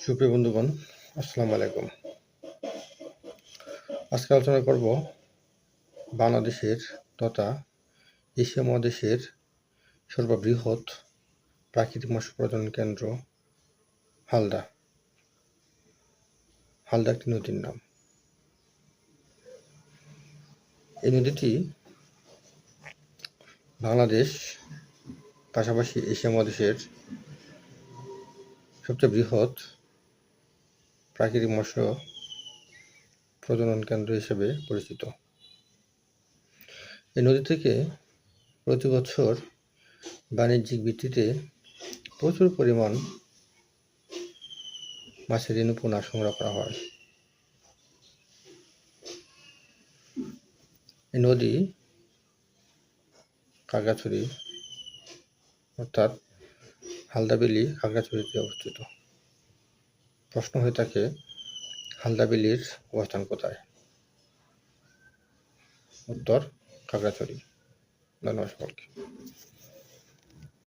সুপ্রিয় বন্ধুগণ, আসসালামু আলাইকুম। আজকে আলোচনা করব বাংলাদেশের তথা এশিয়া মহাদেশের সর্ববৃহৎ প্রাকৃতিক মৎস্য প্রজনন কেন্দ্র হালদা। হালদা একটি নদীর নাম। এই নদীটি বাংলাদেশ পাশাপাশি এশিয়া মহাদেশের সবচেয়ে বৃহৎ প্রাকৃতিক মৎস্য প্রজনন কেন্দ্র হিসেবে পরিচিত। এই নদী থেকে প্রতি বছর বাণিজ্যিক ভিত্তিতে প্রচুর পরিমাণ মাছের রেণু পোনা সংগ্রহ করা হয়। এই নদী খাগড়াছড়ি অর্থাৎ হালদাবিলি খাগড়াছড়িতে অবস্থিত। প্রশ্ন হয়ে থাকে, হালদাবিলির অবস্থান কোথায়? উত্তর, খাগড়াছড়ি। ধন্যবাদ সকলকে।